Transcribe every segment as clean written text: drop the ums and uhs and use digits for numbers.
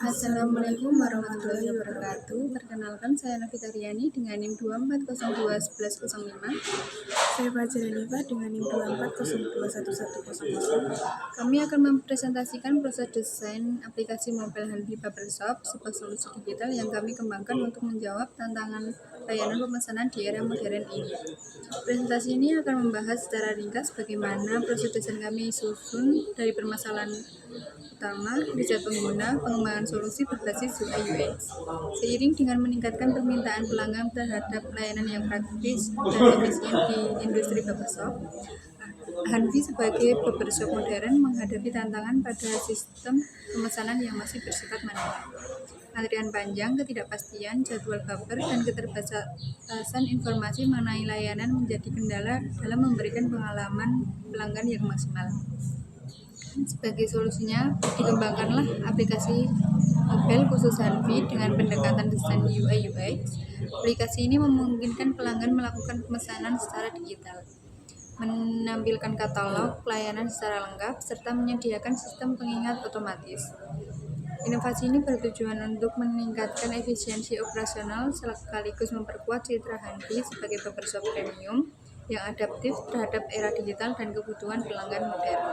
Assalamualaikum warahmatullahi wabarakatuh. Perkenalkan, saya Nafita Riani dengan NIM 24021105. Saya Fajar Hanifa dengan NIM 24021100. Kami akan mempresentasikan proses desain aplikasi mobile Hanfi Barbershop, sebuah solusi digital yang kami kembangkan untuk menjawab tantangan layanan pemesanan di era modern ini. Presentasi ini akan membahas secara ringkas bagaimana proses desain kami susun dari permasalahan utama, riset pengguna, pengembangan solusi berbasis UI UX. Seiring dengan meningkatkan permintaan pelanggan terhadap layanan yang praktis dan efisien di industri barbershop, Hanfi sebagai barbershop modern menghadapi tantangan pada sistem pemesanan yang masih bersifat manual. Antrian panjang, ketidakpastian jadwal barber, dan keterbatasan informasi mengenai layanan menjadi kendala dalam memberikan pengalaman pelanggan yang maksimal. Sebagai solusinya, dikembangkanlah aplikasi mobile khusus Hanfi dengan pendekatan desain UI UX. Aplikasi ini memungkinkan pelanggan melakukan pemesanan secara digital, menampilkan katalog layanan secara lengkap, serta menyediakan sistem pengingat otomatis. Inovasi ini bertujuan untuk meningkatkan efisiensi operasional sekaligus memperkuat citra Hanfi sebagai barbershop premium yang adaptif terhadap era digital dan kebutuhan pelanggan modern.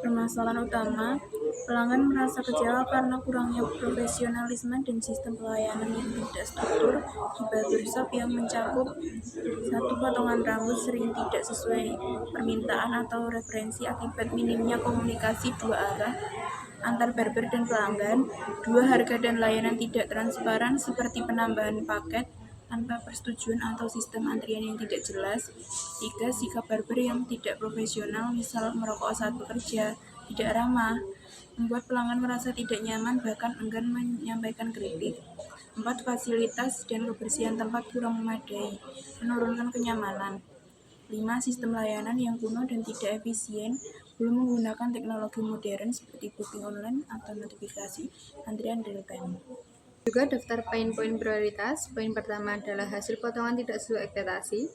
Permasalahan utama, pelanggan merasa kecewa karena kurangnya profesionalisme dan sistem pelayanan yang tidak struktur di barbershop yang mencakup satu potongan rambut sering tidak sesuai permintaan atau referensi akibat minimnya komunikasi dua arah antar barber dan pelanggan. Dua, harga dan layanan tidak transparan seperti penambahan paket tanpa persetujuan atau sistem antrian yang tidak jelas. 3, sikap barber yang tidak profesional, misal merokok saat bekerja, tidak ramah, membuat pelanggan merasa tidak nyaman bahkan enggan menyampaikan kritik. 4, fasilitas dan kebersihan tempat kurang memadai, menurunkan kenyamanan. 5, sistem layanan yang kuno dan tidak efisien, belum menggunakan teknologi modern seperti booking online atau notifikasi antrian real time. Juga daftar poin-poin prioritas. Poin pertama adalah hasil potongan tidak sesuai ekspektasi,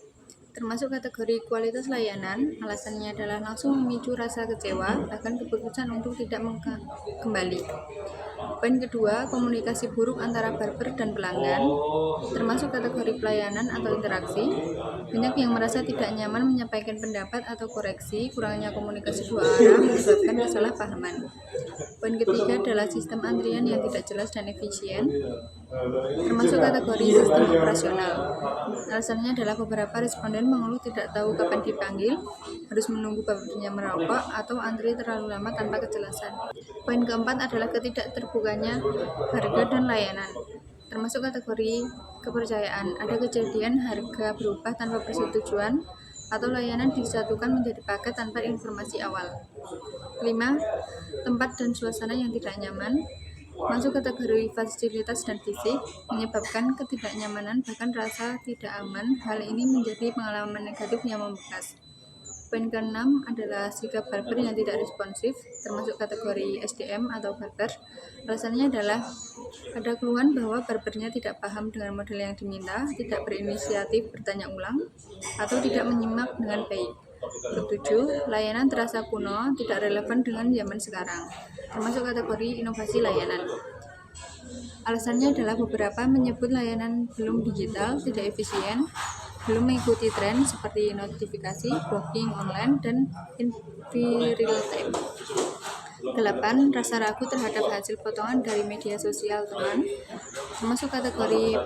termasuk kategori kualitas layanan. Alasannya adalah langsung memicu rasa kecewa, bahkan keputusan untuk tidak kembali. Poin kedua, komunikasi buruk antara barber dan pelanggan, termasuk kategori pelayanan atau interaksi. Banyak yang merasa tidak nyaman menyampaikan pendapat atau koreksi. Kurangnya komunikasi dua arah menyebabkan kesalahpahaman. Poin ketiga adalah sistem antrian yang tidak jelas dan efisien, termasuk kategori sistem operasional. Alasannya adalah beberapa responden mengeluh tidak tahu kapan dipanggil, harus menunggu barbernya merokok, atau antri terlalu lama tanpa kejelasan. Poin keempat adalah ketidakterbukanya harga dan layanan, termasuk kategori kepercayaan. Ada kejadian harga berubah tanpa persetujuan atau layanan disatukan menjadi paket tanpa informasi awal. 5, tempat dan suasana yang tidak nyaman, masuk kategori fasilitas dan fisik, menyebabkan ketidaknyamanan bahkan rasa tidak aman. Hal ini menjadi pengalaman negatif yang membekas. Poin ke-6 adalah sikap barber yang tidak responsif, termasuk kategori SDM atau barber. Alasannya adalah ada keluhan bahwa barbernya tidak paham dengan model yang diminta, tidak berinisiatif bertanya ulang, atau tidak menyimak dengan baik. Ketujuh, layanan terasa kuno, tidak relevan dengan zaman sekarang, termasuk kategori inovasi layanan. Alasannya adalah beberapa menyebut layanan belum digital, tidak efisien, belum mengikuti tren seperti notifikasi, booking online, dan info real time. 8, rasa ragu terhadap hasil potongan dari media sosial teman, termasuk kategori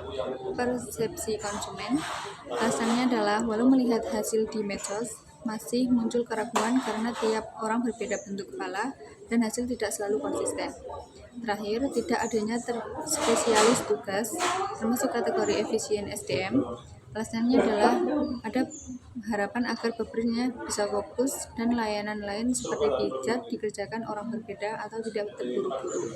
persepsi konsumen. Alasannya adalah walau melihat hasil di medsos, masih muncul keraguan karena tiap orang berbeda bentuk kepala dan hasil tidak selalu konsisten. Terakhir, tidak adanya spesialis tugas, termasuk kategori efisien SDM. Alasannya adalah ada harapan agar barbernya bisa fokus dan layanan lain seperti pijat dikerjakan orang berbeda atau tidak terburu-buru.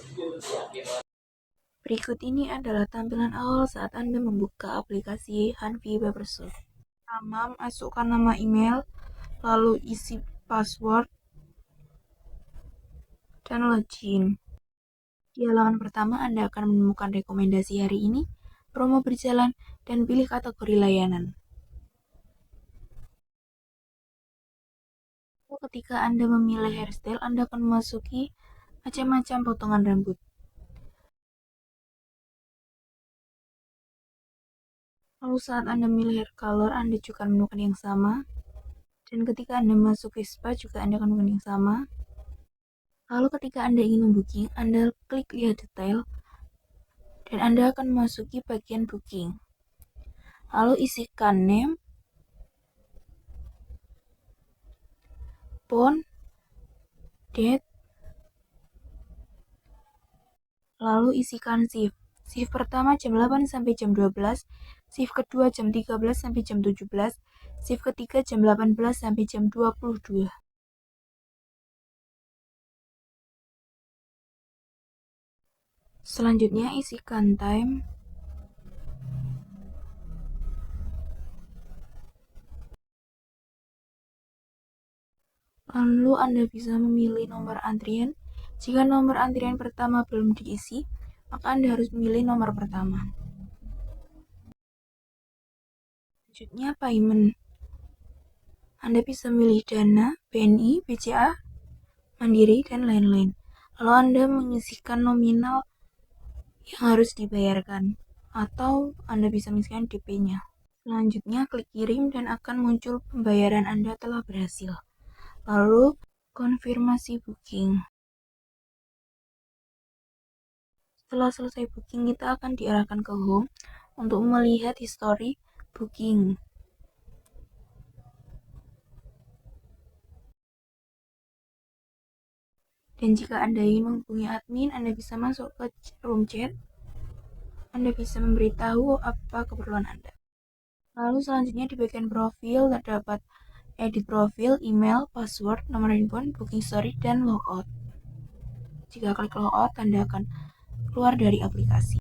Berikut ini adalah tampilan awal saat Anda membuka aplikasi Hanfi Barbershop. Pertama, masukkan nama email, lalu isi password, dan login. Di halaman pertama, Anda akan menemukan rekomendasi hari ini, promo berjalan, dan pilih kategori layanan. Ketika Anda memilih hairstyle, Anda akan memasuki macam-macam potongan rambut. Lalu saat Anda memilih hair color, Anda juga akan menemukan yang sama. Dan ketika Anda masuk ke spa juga Anda akan menemukan yang sama. Lalu ketika Anda ingin membooking, Anda klik lihat detail dan Anda akan memasuki bagian booking. Lalu isikan name, phone, date, lalu isikan shift. Shift pertama jam 8 sampai jam 12, shift kedua jam 13 sampai jam 17, shift ketiga jam 18 sampai jam 22. Selanjutnya isikan time, lalu Anda bisa memilih nomor antrian. Jika nomor antrian pertama belum diisi, maka Anda harus memilih nomor pertama. Selanjutnya payment. Anda bisa memilih Dana, BNI, BCA, Mandiri, dan lain-lain. Lalu Anda mengisikan nominal yang harus dibayarkan, atau Anda bisa mengisikan DP-nya. Selanjutnya klik kirim dan akan muncul pembayaran Anda telah berhasil. Lalu konfirmasi booking. Setelah selesai booking, kita akan diarahkan ke home untuk melihat history booking. Dan jika Anda ingin menghubungi admin, Anda bisa masuk ke room chat. Anda bisa memberitahu apa keperluan Anda. Lalu selanjutnya di bagian profil terdapat edit profil, email, password, nomor handphone, booking story, dan logout. Jika klik logout, Anda akan keluar dari aplikasi.